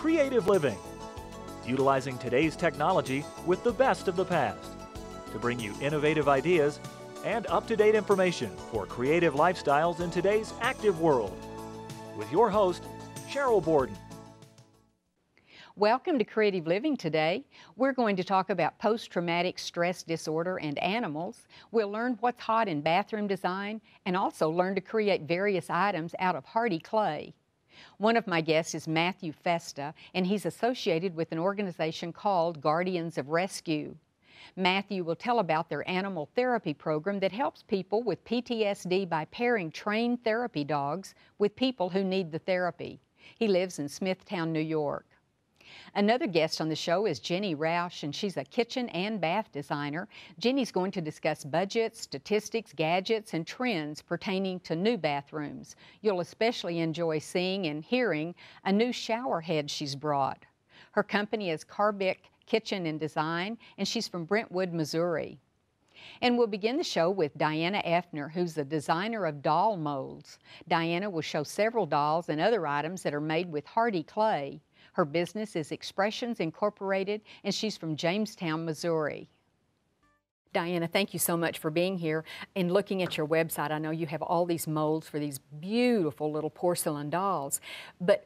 creative living, utilizing today's technology with the best of the past to bring you innovative ideas and up-to-date information for creative lifestyles in today's active world. With your host, Sheryl Borden. Welcome to Creative Living today. We're going to talk about post-traumatic stress disorder and animals. We'll learn what's hot in bathroom design and also learn to create various items out of hardy clay. One of my guests is Matthew Festa, and he's associated with an organization called Guardians of Rescue. Matthew will tell about their animal therapy program that helps people with PTSD by pairing trained therapy dogs with people who need the therapy. He lives in Smithtown, New York. Another guest on the show is Jenny Roush, and she's a kitchen and bath designer. Jenny's going to discuss budgets, statistics, gadgets, and trends pertaining to new bathrooms. You'll especially enjoy seeing and hearing a new shower head she's brought. Her company is Carbic Kitchen and Design, and she's from Brentwood, Missouri. And we'll begin the show with Diana Effner, who's the designer of doll molds. Diana will show several dolls and other items that are made with hardy clay. Her business is Expressions Incorporated, and she's from Jamestown, Missouri. Diana, thank you so much for being here. And looking at your website, I know you have all these molds for these beautiful little porcelain dolls. But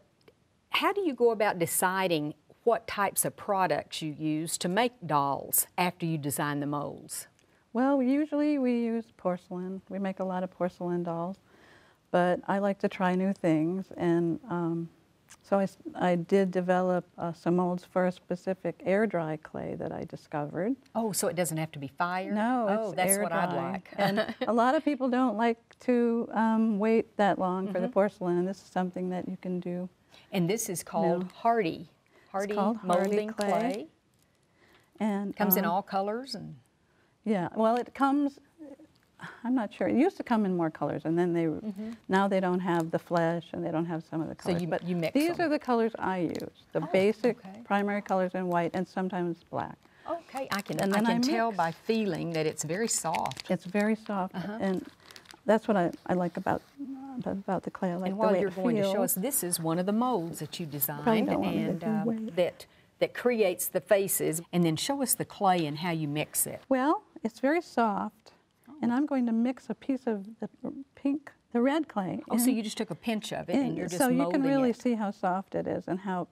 how do you go about deciding what types of products you use to make dolls after you design the molds? Well, usually we use porcelain. We make a lot of porcelain dolls, but I like to try new things, and so I did develop some molds for a specific air dry clay that I discovered. Oh, so it doesn't have to be fired? No, it's that's air what dry. I'd like. And a lot of people don't like to wait that long for the porcelain, and this is something that you can do. And this is called Hardy molding clay. And comes in all colors and. Yeah, well, it comes, I'm not sure. It used to come in more colors, and then now they don't have the flesh, and they don't have some of the colors. So but you mix these them. are the colors I use, the basic primary colors in white, and sometimes black. Okay, I can tell by feeling that it's very soft. It's very soft, and that's what I like about the clay. I like and the while way you're it going feels. to show us, this is one of the molds that you designed, and that creates the faces. And then show us the clay and how you mix it. Well, it's very soft, and I'm going to mix a piece of the red clay. Oh, so you just took a pinch of it and you're just molding it. So you can really see how soft it is and how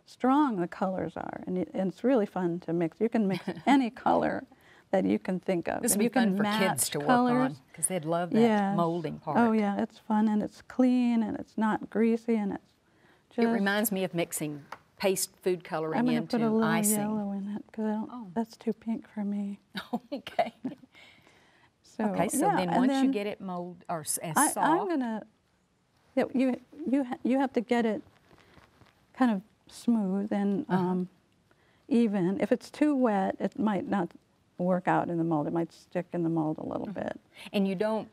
strong the colors are, and it's really fun to mix. You can mix any color that you can think of. This would be fun for kids to work on, because they'd love that molding part. Oh yeah, it's fun, and it's clean, and it's not greasy, and it's just... It reminds me of mixing paste food coloring into icing. I'm going to put a little yellow in it, because that's too pink for me. Okay. So then once you get it molded or as soft, I'm going to. You have to get it kind of smooth and even. If it's too wet, it might not work out in the mold. It might stick in the mold a little bit. And you don't,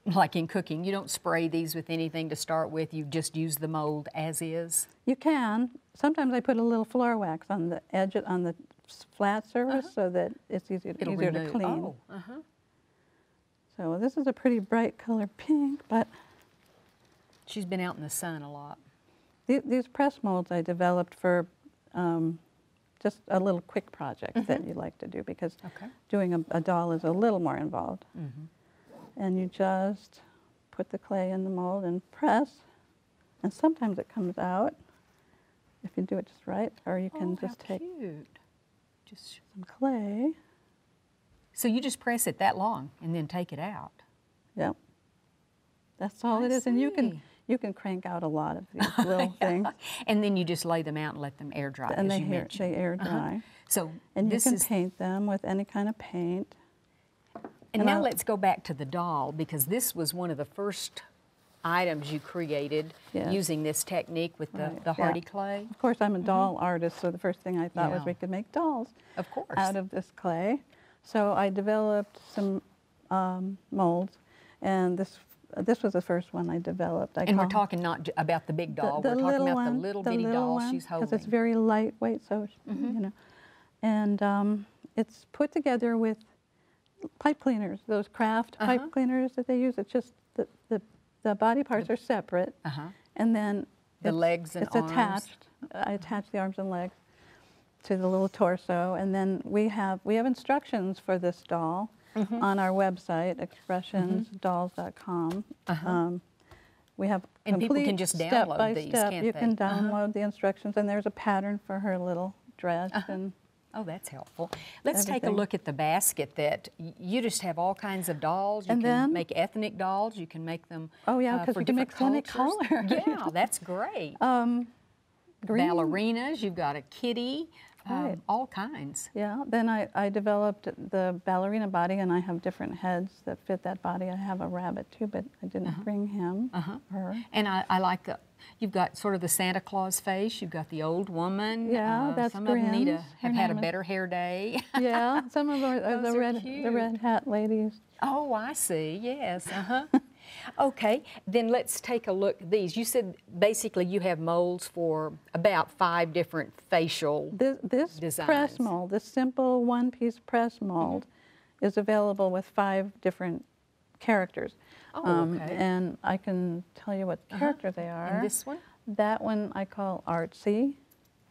like in cooking, you don't spray these with anything to start with. You just use the mold as is. You can. Sometimes I put a little floor wax on the edge, on the flat surface, so that it's easier to clean. Oh. So this is a pretty bright color pink, but she's been out in the sun a lot. These press molds I developed for just a little quick project that you like to do, because doing a doll is a little more involved. And you just put the clay in the mold and press, and sometimes it comes out if you do it just right, or you can just take some clay. So you just press it that long and then take it out? Yep. That's all it is, and you can crank out a lot of these little things. And then you just lay them out and let them air dry, and as you mentioned. They air dry. And you can paint them with any kind of paint. And now let's go back to the doll, because this was one of the first items you created using this technique with the hardy clay. Of course, I'm a doll artist, so the first thing I thought was we could make dolls out of this clay. So I developed some molds, and this was the first one I developed. And we're talking not about the big doll, we're talking about the little bitty doll she's holding. Because it's very lightweight, so you know. And it's put together with pipe cleaners, those craft pipe cleaners that they use. It's just the body parts are separate, and then the legs and it's arms. attached I attach the arms and legs to the little torso, and then we have instructions for this doll on our website, expressionsdolls.com. We have and people can just download these, step-by-step. can't You they? can download the instructions, and there's a pattern for her little dress. And oh, that's helpful. Let's take a everything. look at the basket that you just have all kinds of dolls. You And can then- make ethnic dolls. You can make them Oh, yeah, 'cause for you can different mix any cultures. color. Yeah, that's great. green. Ballerinas, you've got a kitty, Right. all kinds. Yeah, then I developed the ballerina body, and I have different heads that fit that body. I have a rabbit too, but I didn't bring him, her. And I like you've got sort of the Santa Claus face, you've got the old woman. Yeah, that's some of them need Bryn's. Her have had a name is- better hair day. Yeah, some of them are Those the are red hat ladies. Oh, I see, yes, Okay, then let's take a look at these. You said basically you have molds for about 5 different facial This designs. press mold, this simple one-piece press mold, is available with 5 different characters. Oh, okay. And I can tell you what character they are. And this one? That one I call artsy.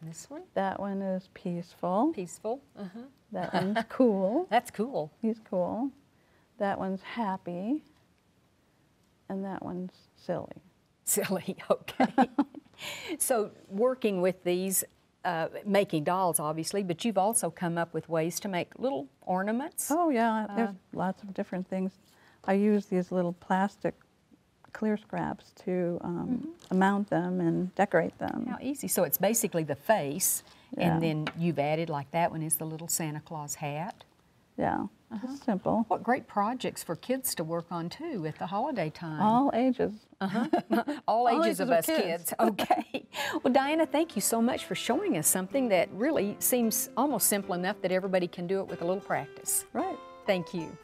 This one? That one is peaceful. Peaceful. That one's cool. That's cool. He's cool. That one's happy. And that one's silly. Silly, okay. So working with these, making dolls obviously, but you've also come up with ways to make little ornaments. Oh yeah, there's lots of different things. I use these little plastic clear scraps to mount them and decorate them. How easy. So it's basically the face, Yeah. and then you've added, like that one is the little Santa Claus hat. Yeah, just simple. What great projects for kids to work on too at the holiday time. All ages. All ages of us kids. kids. Okay. Well, Diana, thank you so much for showing us something that really seems almost simple enough that everybody can do it with a little practice. Right. Thank you.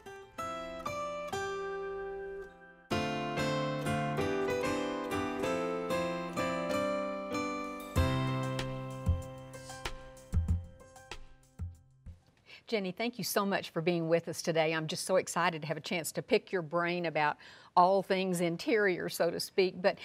Jenny, thank you so much for being with us today. I'm just so excited to have a chance to pick your brain about all things interior, so to speak. But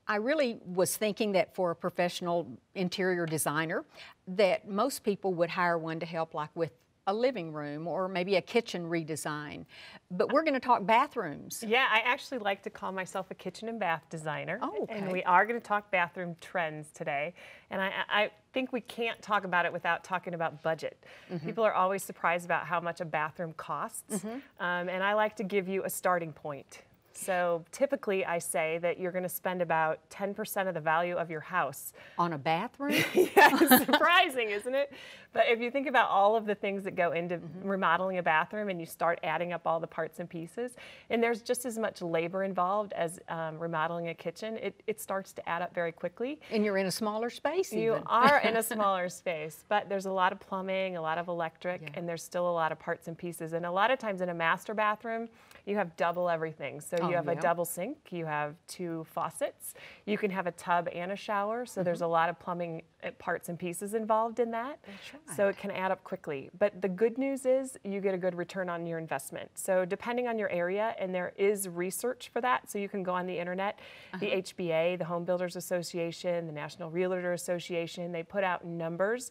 I really was thinking that for a professional interior designer, that most people would hire one to help like with a living room or maybe a kitchen redesign. But we're going to talk bathrooms. Yeah, I actually like to call myself a kitchen and bath designer. Oh, okay. And we are going to talk bathroom trends today. And I think we can't talk about it without talking about budget. People are always surprised about how much a bathroom costs. And I like to give you a starting point. So typically I say that you're going to spend about 10% of the value of your house. On a bathroom? Yeah, it's surprising, isn't it? But if you think about all of the things that go into remodeling a bathroom and you start adding up all the parts and pieces, and there's just as much labor involved as remodeling a kitchen, it starts to add up very quickly. And you're in a smaller space even. You are in a smaller space, but there's a lot of plumbing, a lot of electric, and there's still a lot of parts and pieces. And a lot of times in a master bathroom, you have double everything. So you have a double sink, you have 2 faucets, you can have a tub and a shower, so there's a lot of plumbing parts and pieces involved in that. That's right. So it can add up quickly. But the good news is you get a good return on your investment. So depending on your area, and there is research for that, so you can go on the internet, the HBA, the Home Builders Association, the National Realtor Association, they put out numbers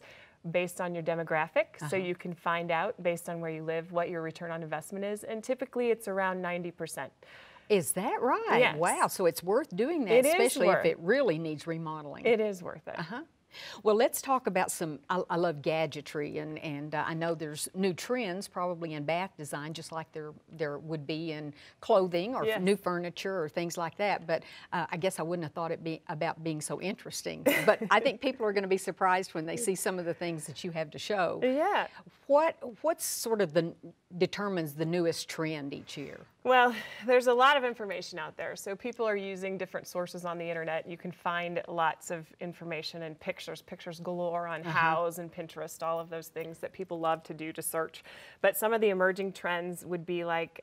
based on your demographic, so you can find out based on where you live what your return on investment is, and typically it's around 90%. Is that right? Yes. Wow, so it's worth doing that, It is especially worth. if it really needs remodeling. It is worth it. Well, let's talk about some, I love gadgetry, and I know there's new trends probably in bath design, just like there would be in clothing or Yes. new furniture or things like that, but I guess I wouldn't have thought it about being so interesting. But I think people are going to be surprised when they see some of the things that you have to show. Yeah. What's sort of determines the newest trend each year? Well, there's a lot of information out there. So people are using different sources on the internet. You can find lots of information and pictures galore on Houzz and Pinterest, all of those things that people love to do to search. But some of the emerging trends would be like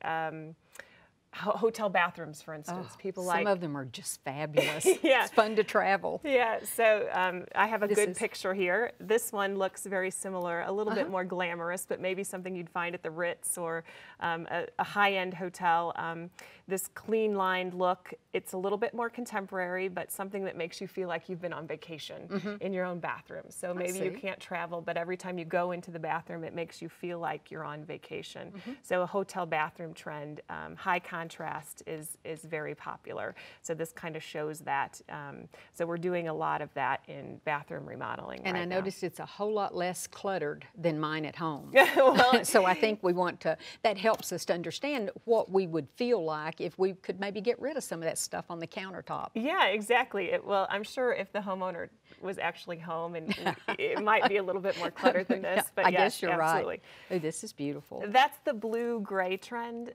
hotel bathrooms, for instance. People like some of them are just fabulous. Yeah. It's fun to travel. Yeah, so I have a good picture here. This one looks very similar, a little bit more glamorous, but maybe something you'd find at the Ritz or a high-end hotel. This clean-lined look, it's a little bit more contemporary, but something that makes you feel like you've been on vacation in your own bathroom. So maybe you can't travel, but every time you go into the bathroom, it makes you feel like you're on vacation. So a hotel bathroom trend, high contrast is very popular. So this kind of shows that. So we're doing a lot of that in bathroom remodeling And right I now. noticed it's a whole lot less cluttered than mine at home. Well, So I think we want to, that helps us to understand what we would feel like if we could maybe get rid of some of that stuff on the countertop. yeah, exactly. Well, I'm sure if the homeowner was actually home, and it might be a little bit more cluttered than this, but I yes, guess you're absolutely. right. Oh, this is beautiful. That's the blue-gray trend.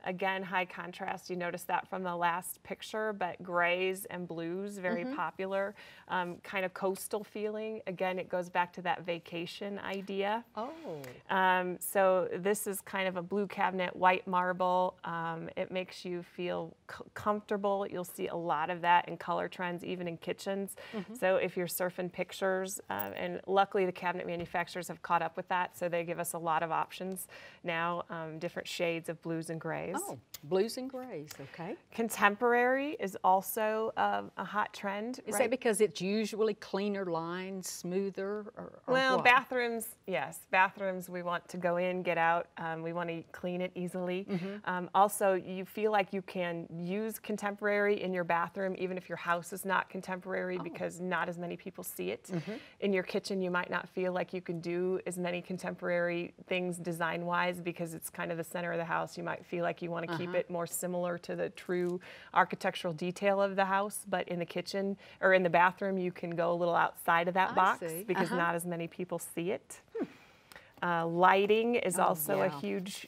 Again, high contrast. You notice that from the last picture, but grays and blues, very popular. Kind of coastal feeling. Again, it goes back to that vacation idea. Oh. So this is kind of a blue cabinet, white marble. It makes you feel comfortable. You'll see a lot of that in color trends, even in kitchens. So if you're surfing pictures, and luckily the cabinet manufacturers have caught up with that, so they give us a lot of options now, different shades of blues and grays. Oh, blues and grays, okay. Contemporary is also a hot trend. Is that because it's usually cleaner lines, smoother, or Well, what? bathrooms, yes. Bathrooms, we want to go in, get out. We want to clean it easily. Also, you feel like you can use contemporary in your bathroom, even if your house is not contemporary, because not as many people see it. In your kitchen, you might not feel like you can do as many contemporary things design-wise because it's kind of the center of the house. You might feel like you want to keep it more similar to the true architectural detail of the house, but in the kitchen or in the bathroom, you can go a little outside of that box because not as many people see it. Lighting is also a huge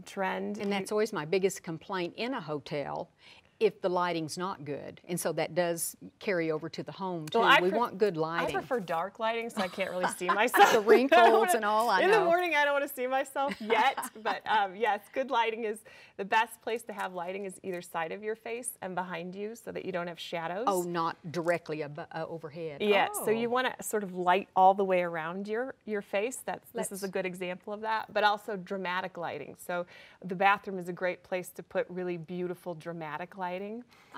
trend. And that's always my biggest complaint in a hotel, if the lighting's not good. And so that does carry over to the home too. Well, we want good lighting. I prefer dark lighting, so I can't really see myself. The wrinkles and all, I know. In the morning, I don't want to see myself yet, but yes, good lighting is the best place to have lighting is either side of your face and behind you so that you don't have shadows. Oh, not directly overhead. Yeah, Oh. so you want to sort of light all the way around your face. This is a good example of that, but also dramatic lighting. So the bathroom is a great place to put really beautiful dramatic lighting.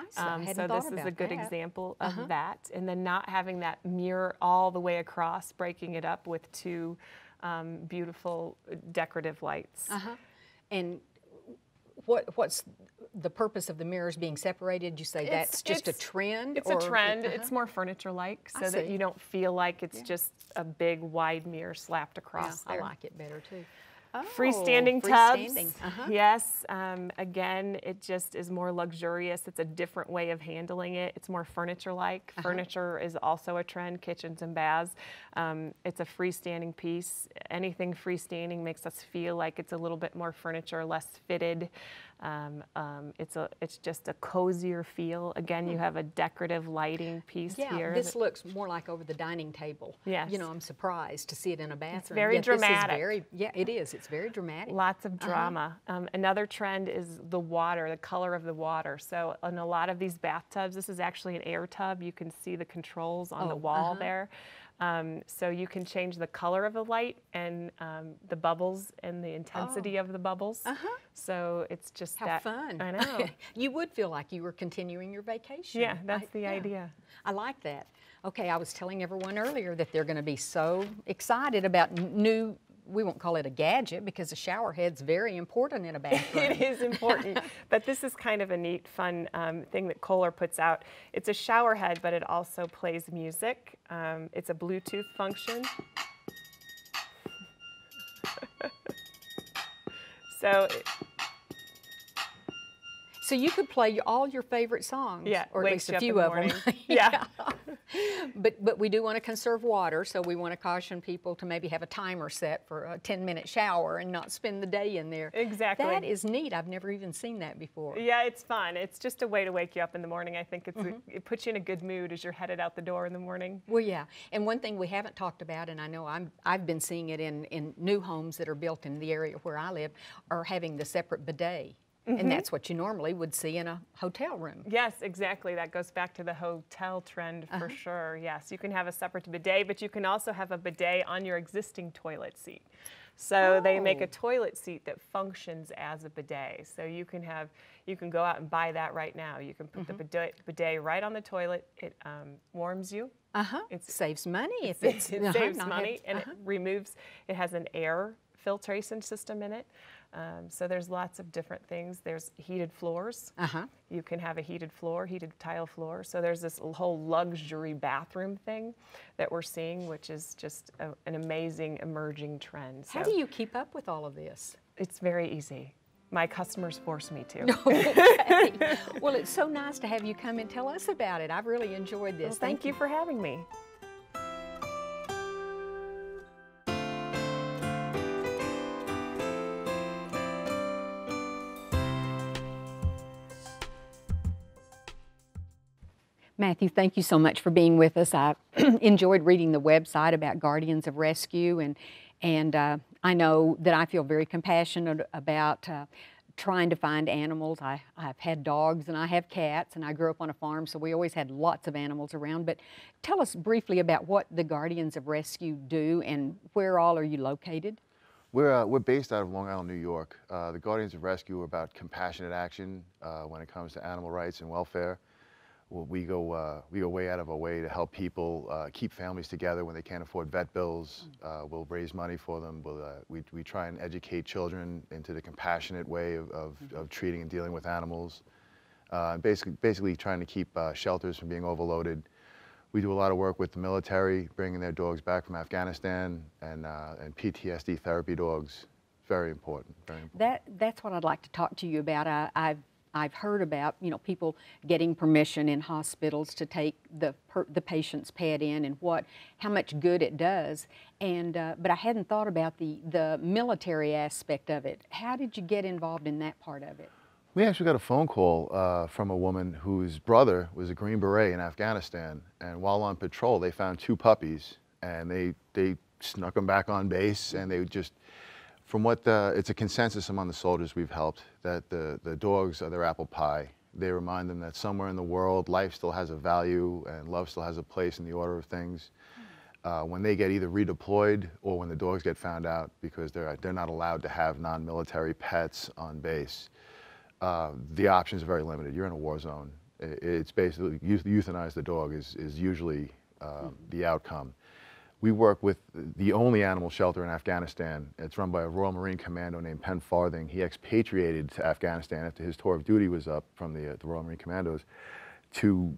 So this is a good example of that. And then not having that mirror all the way across, breaking it up with two beautiful decorative lights. And what's the purpose of the mirrors being separated? You say that's just a trend? It's a trend. It's more furniture-like so that you don't feel like it's just a big wide mirror slapped across there. I like it better too. Oh, freestanding tubs. freestanding. Yes. Again, it just is more luxurious. It's a different way of handling it. It's more furniture-like. Furniture is also a trend, kitchens and baths. It's a freestanding piece. Anything freestanding makes us feel like it's a little bit more furniture, less fitted. It's just a cozier feel. Again, you have a decorative lighting piece here. This looks more like over the dining table. Yes. You know, I'm surprised to see it in a bathroom. It's very dramatic. It is. It's very dramatic. Lots of drama. Another trend is the water, the color of the water. So in a lot of these bathtubs, this is actually an air tub. You can see the controls on the wall there. So you can change the color of the light and the bubbles and the intensity of the bubbles. So it's just How fun. I know. You would feel like you were continuing your vacation. Yeah, that's the idea. I like that. Okay, I was telling everyone earlier that they're going to be so excited about new, we won't call it a gadget because a shower head's very important in a bathroom. It is important, but this is kind of a neat, fun thing that Kohler puts out. It's a shower head, but it also plays music. It's a Bluetooth function. So you could play all your favorite songs, or at least a few of them. Yeah. But we do want to conserve water, so we want to caution people to maybe have a timer set for a 10-minute shower and not spend the day in there. Exactly. That is neat. I've never even seen that before. Yeah, it's fun. It's just a way to wake you up in the morning. I think it puts you in a good mood as you're headed out the door in the morning. Well, yeah. And one thing we haven't talked about, and I know I've been seeing it in new homes that are built in the area where I live, are having the separate bidet. And that's what you normally would see in a hotel room. Yes, exactly. That goes back to the hotel trend for sure. Yes, you can have a separate bidet, but you can also have a bidet on your existing toilet seat. So they make a toilet seat that functions as a bidet. So you can go out and buy that right now. You can put the bidet right on the toilet. It warms you. It saves money. It saves money, and it has an air filtration system in it. So there's lots of different things. There's heated floors. You can have a heated floor, heated tile floor. So there's this whole luxury bathroom thing that we're seeing, which is just an amazing emerging trend. So how do you keep up with all of this? it's very easy. My customers force me to. Okay. Well, it's so nice to have you come and tell us about it. I've really enjoyed this. Well, thank you for having me. Matthew, thank you so much for being with us. I enjoyed reading the website about Guardians of Rescue, and I know that I feel very compassionate about trying to find animals. I've had dogs and I have cats, and I grew up on a farm, so we always had lots of animals around. But tell us briefly about what the Guardians of Rescue do and where all are you located? We're based out of Long Island, New York. The Guardians of Rescue are about compassionate action when it comes to animal rights and welfare. Well, we go way out of our way to help people keep families together when they can't afford vet bills. We'll raise money for them. We try and educate children into the compassionate way of treating and dealing with animals. Basically trying to keep shelters from being overloaded. We do a lot of work with the military, bringing their dogs back from Afghanistan, and PTSD therapy dogs. Very important. Very important. That's what I'd like to talk to you about. I've heard about, you know, people getting permission in hospitals to take the patient's pet in and how much good it does. And but I hadn't thought about the military aspect of it. How did you get involved in that part of it? We actually got a phone call from a woman whose brother was a Green Beret in Afghanistan, and while on patrol, they found 2 puppies, and they snuck them back on base, and they just. From what it's a consensus among the soldiers we've helped that the dogs are their apple pie. They remind them that somewhere in the world, life still has a value and love still has a place in the order of things. When they get either redeployed or when the dogs get found out, because they're not allowed to have non-military pets on base, the options are very limited. You're in a war zone. It's basically euthanize the dog is usually the outcome. We work with the only animal shelter in Afghanistan. It's run by a Royal Marine Commando named Penn Farthing. He expatriated to Afghanistan after his tour of duty was up from the Royal Marine Commandos to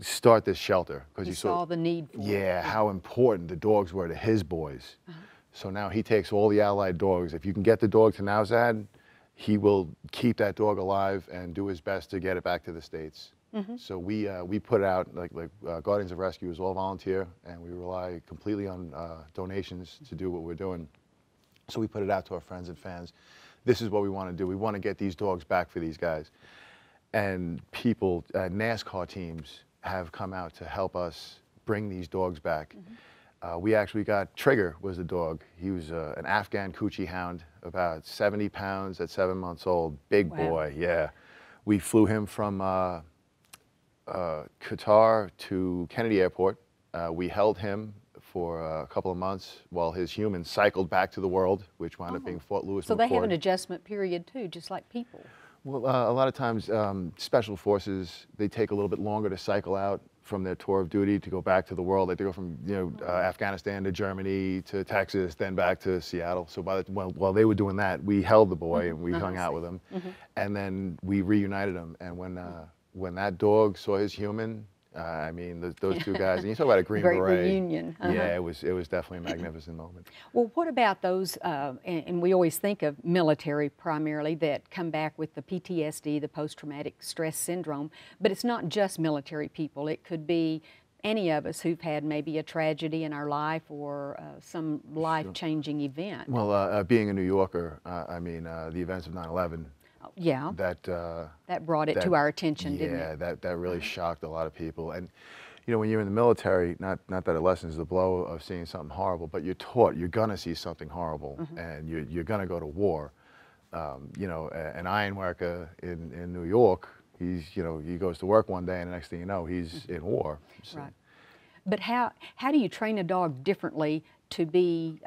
start this shelter. Because he saw the need for it. How important the dogs were to his boys. So now he takes all the allied dogs. If you can get the dog to Nowzad, he will keep that dog alive and do his best to get it back to the States. So we put it out, like Guardians of Rescue is all volunteer, and we rely completely on donations to do what we're doing. So we put it out to our friends and fans. This is what we want to do. We want to get these dogs back for these guys. And people, NASCAR teams have come out to help us bring these dogs back. We actually got Trigger was the dog. He was an Afghan Coochie Hound, about 70 pounds at 7 months old. Big boy, yeah. We flew him from Qatar to Kennedy Airport. We held him for a couple of months while his humans cycled back to the world, which wound up being Fort Lewis. So they have an adjustment period too, just like people. Well, a lot of times special forces, they take a little bit longer to cycle out from their tour of duty to go back to the world. They have to go from Afghanistan to Germany to Texas, then back to Seattle. So while they were doing that, we held the boy and we hung out with him, and then we reunited him. And when that dog saw his human, I mean, those 2 guys, and you talk about a Green Great Beret. reunion. Yeah, it was definitely a magnificent moment. Well, what about those, and we always think of military primarily, that come back with the PTSD, the post-traumatic stress syndrome, but it's not just military people. It could be any of us who've had maybe a tragedy in our life or some life-changing event. Well, being a New Yorker, I mean, the events of 9/11, yeah, that brought it to our attention, didn't it? Yeah, that really shocked a lot of people. And you know, when you're in the military, not that it lessens the blow of seeing something horrible, but you're taught you're gonna see something horrible, and you're gonna go to war. You know, an iron worker in New York, he's, you know, he goes to work one day and the next thing you know, he's in war. So. Right. But how do you train a dog differently to be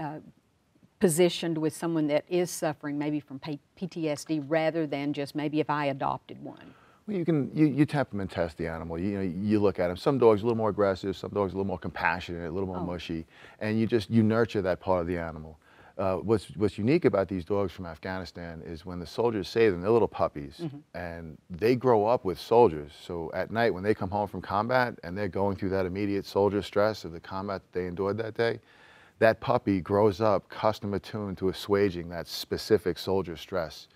positioned with someone that is suffering maybe from PTSD rather than just maybe if I adopted one? Well, you temperament test the animal. You know, you look at them. Some dogs are a little more aggressive, some dogs are a little more compassionate, a little more mushy, and you nurture that part of the animal. What's unique about these dogs from Afghanistan is when the soldiers save them, they're little puppies, and they grow up with soldiers. So at night when they come home from combat and they're going through that immediate soldier stress of the combat that they endured that day, that puppy grows up custom attuned to assuaging that specific soldier stress.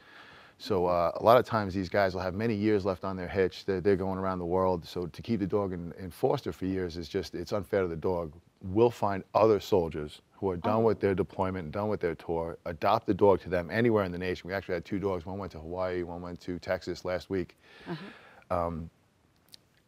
So a lot of times these guys will have many years left on their hitch. They're going around the world. So to keep the dog in foster for years is just, it's unfair to the dog. We'll find other soldiers who are done with their deployment, done with their tour, adopt the dog to them anywhere in the nation. We actually had 2 dogs. One went to Hawaii, one went to Texas last week. And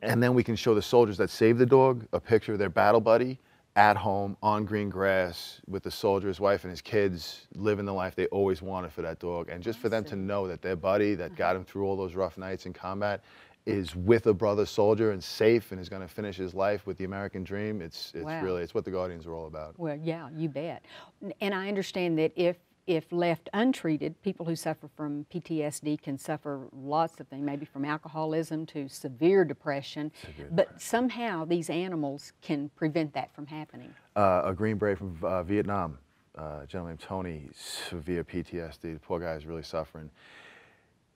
then we can show the soldiers that saved the dog a picture of their battle buddy at home on green grass with the soldier, his wife and his kids, living the life they always wanted for that dog. And just for them to know that their buddy that got him through all those rough nights in combat is with a brother soldier and safe and is going to finish his life with the American dream, it's really, it's what the Guardians are all about. Well, yeah, you bet. And I understand that if left untreated, people who suffer from PTSD can suffer lots of things, maybe from alcoholism to severe depression, but somehow these animals can prevent that from happening. A Green Beret from Vietnam, a gentleman named Tony, severe PTSD, the poor guy is really suffering.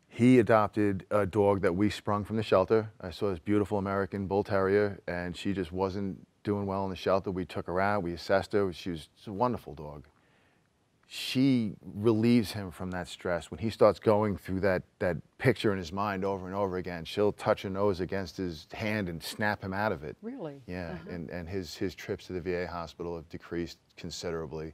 He adopted a dog that we sprung from the shelter. I saw this beautiful American Bull Terrier, and she just wasn't doing well in the shelter. We took her out, we assessed her, she was a wonderful dog. She relieves him from that stress. When he starts going through that picture in his mind over and over again, she'll touch her nose against his hand and snap him out of it. Really? Yeah, and his trips to the VA hospital have decreased considerably.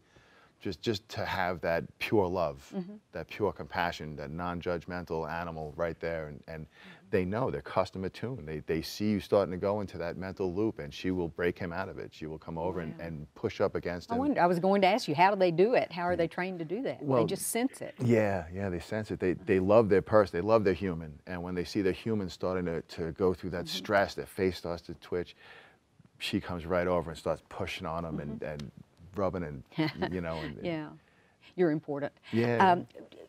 Just to have that pure love, that pure compassion, that non-judgmental animal right there, and they know, they're custom attuned. They see you starting to go into that mental loop, and she will break him out of it. She will come over and push up against him. I was going to ask you, how do they do it? How are they trained to do that? Well, they just sense it. Yeah, they sense it. They love their person, they love their human, and when they see their human starting to go through that stress, their face starts to twitch, she comes right over and starts pushing on them and rubbing and, you know. Yeah, you're important. Yeah.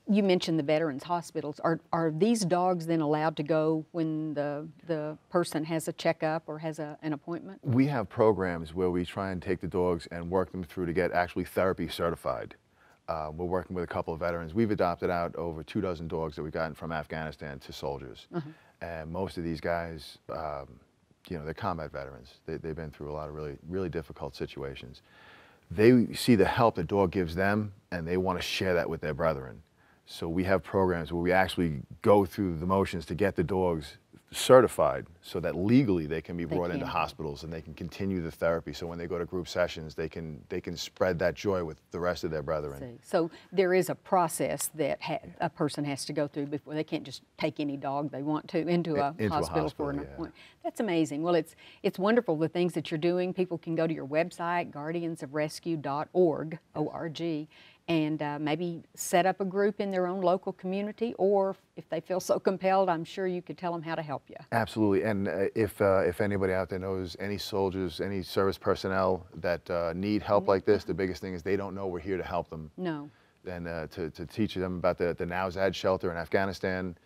You mentioned the veterans hospitals. Are these dogs then allowed to go when the person has a checkup or has an appointment? We have programs where we try and take the dogs and work them through to get actually therapy certified. We're working with a couple of veterans. We've adopted out over 24 dogs that we've gotten from Afghanistan to soldiers. And most of these guys, you know, they're combat veterans. They've been through a lot of really difficult situations. They see the help the dog gives them, and they want to share that with their brethren. So we have programs where we actually go through the motions to get the dogs certified so that legally they can be brought into hospitals and they can continue the therapy. So when they go to group sessions, they can spread that joy with the rest of their brethren. So there is a process that a person has to go through before they can't just take any dog they want to into a hospital for an appointment. That's amazing. Well, it's wonderful the things that you're doing. People can go to your website, guardiansofrescue.org, O-R-G, and maybe set up a group in their own local community, or if they feel so compelled, I'm sure you could tell them how to help you. Absolutely, and if anybody out there knows any soldiers, any service personnel that need help like this, the biggest thing is they don't know we're here to help them. No. And to teach them about the Nowzad shelter in Afghanistan,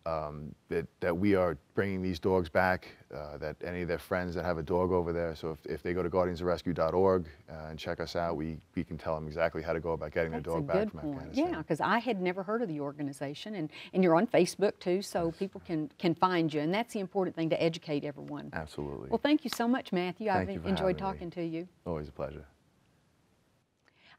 that we are bringing these dogs back, that any of their friends that have a dog over there, so if they go to guardiansofrescue.org and check us out, we can tell them exactly how to go about getting their dog back from Afghanistan. Yeah, because I had never heard of the organization, and you're on Facebook too, so people can find you, and that's the important thing, to educate everyone. Absolutely. Well, thank you so much, Matthew. I've enjoyed having talking to you. Always a pleasure.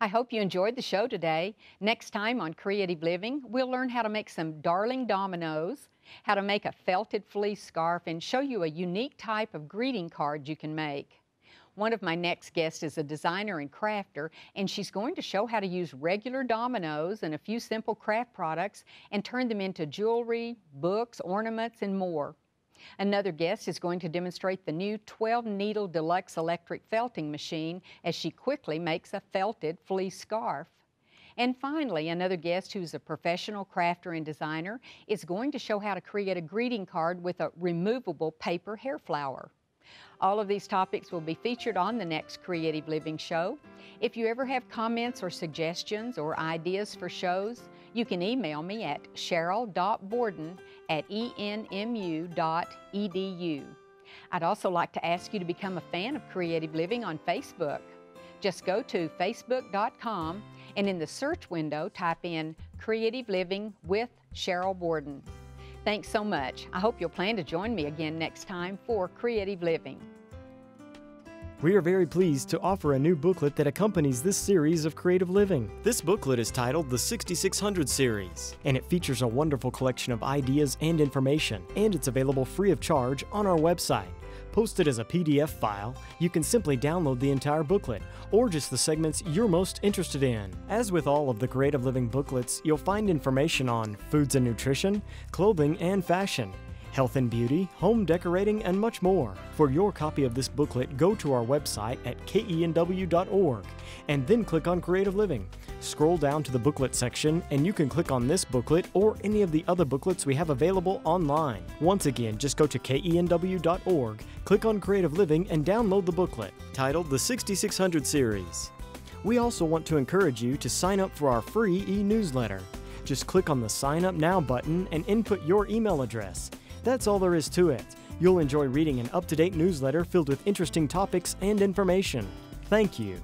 I hope you enjoyed the show today. Next time on Creative Living, we'll learn how to make some darling dominoes, how to make a felted fleece scarf, and show you a unique type of greeting card you can make. One of my next guests is a designer and crafter, and she's going to show how to use regular dominoes and a few simple craft products and turn them into jewelry, books, ornaments, and more. Another guest is going to demonstrate the new 12-needle deluxe electric felting machine as she quickly makes a felted fleece scarf. And finally, another guest who's a professional crafter and designer is going to show how to create a greeting card with a removable paper hair flower. All of these topics will be featured on the next Creative Living show. If you ever have comments or suggestions or ideas for shows, you can email me at cheryl.borden@enmu.edu. I'd also like to ask you to become a fan of Creative Living on Facebook. Just go to facebook.com and in the search window type in Creative Living with Sheryl Borden. Thanks so much. I hope you'll plan to join me again next time for Creative Living. We are very pleased to offer a new booklet that accompanies this series of Creative Living. This booklet is titled the 6600 Series, and it features a wonderful collection of ideas and information, and it's available free of charge on our website. Posted as a PDF file, you can simply download the entire booklet, or just the segments you're most interested in. As with all of the Creative Living booklets, you'll find information on foods and nutrition, clothing and fashion, health and beauty, home decorating, and much more. For your copy of this booklet, go to our website at KENW.org and then click on Creative Living. Scroll down to the booklet section and you can click on this booklet or any of the other booklets we have available online. Once again, just go to KENW.org, click on Creative Living, and download the booklet titled the 6600 Series. We also want to encourage you to sign up for our free e-newsletter. Just click on the Sign Up Now button and input your email address. That's all there is to it. You'll enjoy reading an up-to-date newsletter filled with interesting topics and information. Thank you.